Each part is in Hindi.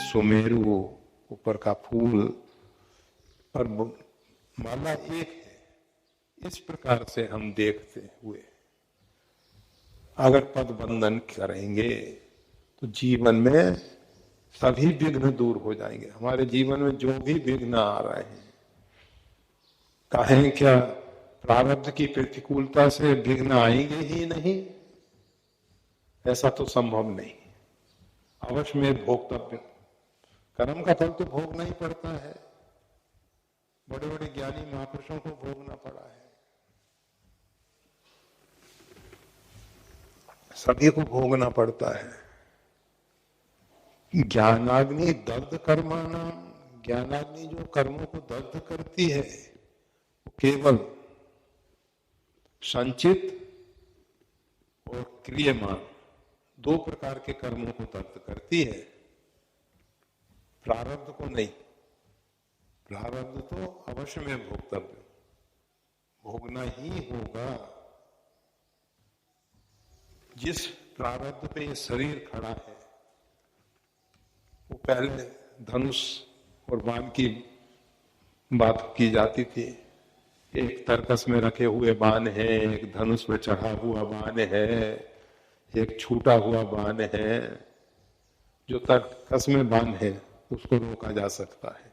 सुमेरु ऊपर का फूल पर माला एक है, इस प्रकार से हम देखते हुए अगर पद बंधन करेंगे तो जीवन में सभी विघ्न दूर हो जाएंगे। हमारे जीवन में जो भी विघ्न आ रहे हैं, कहें क्या प्रारब्ध की प्रतिकूलता से विघ्न आएंगे ही नहीं, ऐसा तो संभव नहीं। अवश्य में भोक्तव्य, कर्म का फल तो भोगना ही पड़ता है। बड़े बड़े ज्ञानी महापुरुषों को भोगना पड़ा है, सभी को भोगना पड़ता है। ज्ञानाग्नि दग्ध कर्माणा, ज्ञानाग्नि जो कर्मों को दग्ध करती है वो केवल संचित और क्रियमान दो प्रकार के कर्मों को दग्ध करती है, प्रारब्ध को नहीं। प्रारब्ध तो अवश्य में भोक्तव्य, भोगना ही होगा। जिस प्रारब्ध पे ये शरीर खड़ा है वो पहले धनुष और बाण की बात की जाती थी। एक तरकस में रखे हुए बाण है, एक धनुष में चढ़ा हुआ बाण है, एक छूटा हुआ बाण है। जो तरकस में बाण है उसको रोका जा सकता है,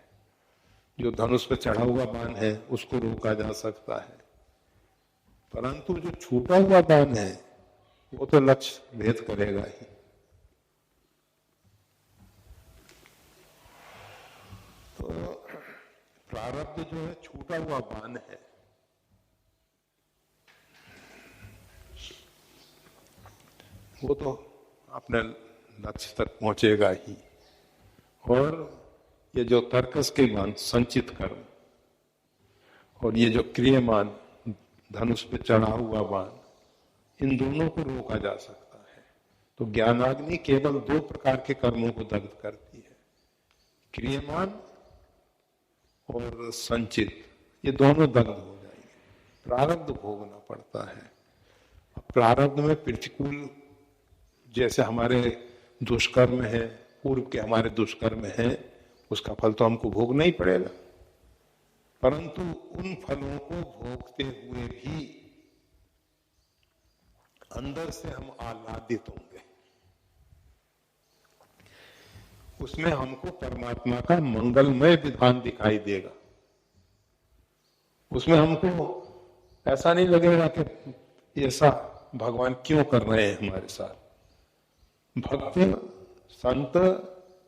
जो धनुष पे चढ़ा हुआ बाण है उसको रोका जा सकता है, परंतु जो छूटा हुआ बाण है वो तो लक्ष्य भेद करेगा ही। तो प्रारब्ध जो है छूटा हुआ बाण है, वो तो अपने लक्ष्य तक पहुंचेगा ही। और ये जो तर्कस के बाण संचित कर्म और ये जो क्रियमान धनुष पे चढ़ा हुआ बाण, इन दोनों को रोका जा सकता है। तो ज्ञानाग्नि केवल दो प्रकार के कर्मों को दग्ध करती है, क्रियमान और संचित, ये दोनों दग्ध हो जाएंगे। प्रारब्ध भोगना पड़ता है। प्रारब्ध में प्रतिकूल, जैसे हमारे दुष्कर्म है, पूर्व के हमारे दुष्कर्म है, उसका फल तो हमको भोगना ही पड़ेगा, परंतु उन फलों को भोगते हुए भी अंदर से हम आह्लादित होंगे। उसमें हमको परमात्मा का मंगलमय विधान दिखाई देगा। उसमें हमको ऐसा नहीं लगेगा कि ऐसा भगवान क्यों कर रहे हैं हमारे साथ। भक्त संत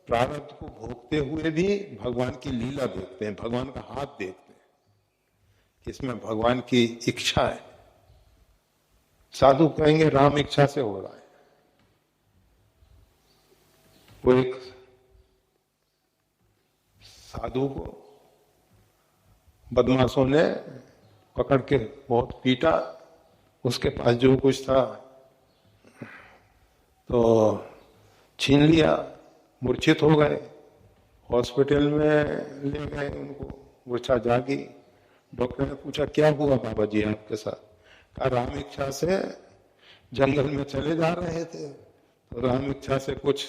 प्रारब्ध को भोगते हुए भी भगवान की लीला देखते हैं, भगवान का हाथ देखते हैं, इसमें भगवान की इच्छा है। साधु कहेंगे राम इच्छा से हो रहा है। वो एक साधु को बदमाशों ने पकड़ के बहुत पीटा, उसके पास जो कुछ था तो छीन लिया, मूर्छित हो गए, हॉस्पिटल में ले गए उनको, मूर्छा जागी। डॉक्टर ने पूछा क्या हुआ बाबा जी आपके साथ? कहा राम इच्छा से जंगल में चले जा रहे थे, तो राम इच्छा से कुछ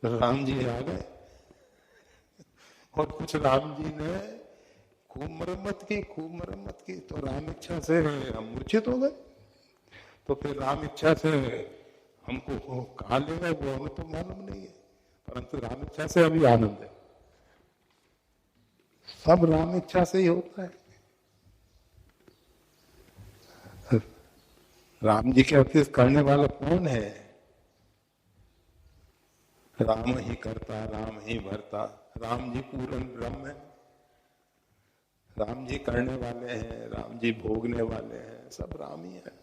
राम जी आ गए और कुछ राम जी ने खूब मरम्मत की, तो राम इच्छा से हम मूर्छित हो गए। तो फिर राम इच्छा से हमको कहाँ ले गए वो हमें तो मालूम नहीं है, परंतु राम इच्छा से अभी आनंद है। सब राम इच्छा से ही होता है। राम जी के अतिरिक्त करने वाला कौन है? राम ही करता, राम ही भरता। राम जी पूर्ण ब्रह्म है, राम जी करने वाले हैं, राम जी भोगने वाले हैं, सब राम ही है।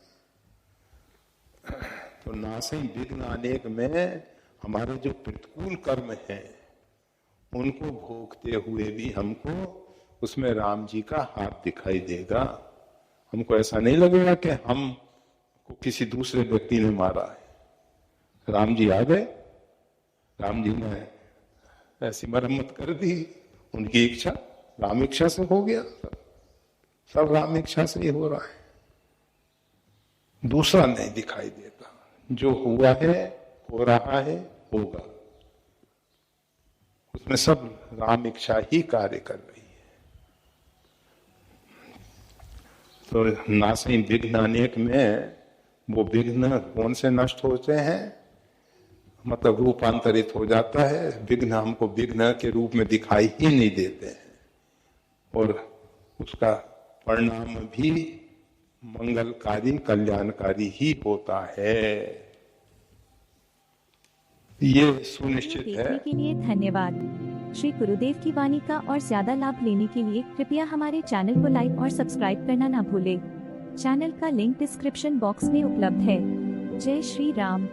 तो नासई विघ्न अनेक में हमारे जो प्रतिकूल कर्म हैं उनको भोगते हुए भी हमको उसमें राम जी का हाथ दिखाई देगा। हमको ऐसा नहीं लगेगा कि हम को किसी दूसरे व्यक्ति ने मारा है। राम जी आ गए, राम जी ने ऐसी मरम्मत कर दी, उनकी इच्छा राम इच्छा से हो गया, सब राम इच्छा से ही हो रहा है, दूसरा नहीं दिखाई देता। जो हुआ है, हो रहा है, होगा, उसमें सब राम इच्छा ही कार्य कर रही है। तो नासई विघ्न अनेक में वो विघ्न कौन से नष्ट होते हैं, मतलब रूपांतरित हो जाता है। विघ्न हमको विघ्न के रूप में दिखाई ही नहीं देते हैं, और उसका परिणाम भी मंगलकारी कल्याणकारी ही होता है। ये सुनिश्चित है। देखने के लिए धन्यवाद। श्री गुरुदेव की वाणी का और ज्यादा लाभ लेने के लिए कृपया हमारे चैनल को लाइक और सब्सक्राइब करना ना भूलें। चैनल का लिंक डिस्क्रिप्शन बॉक्स में उपलब्ध है। जय श्री राम।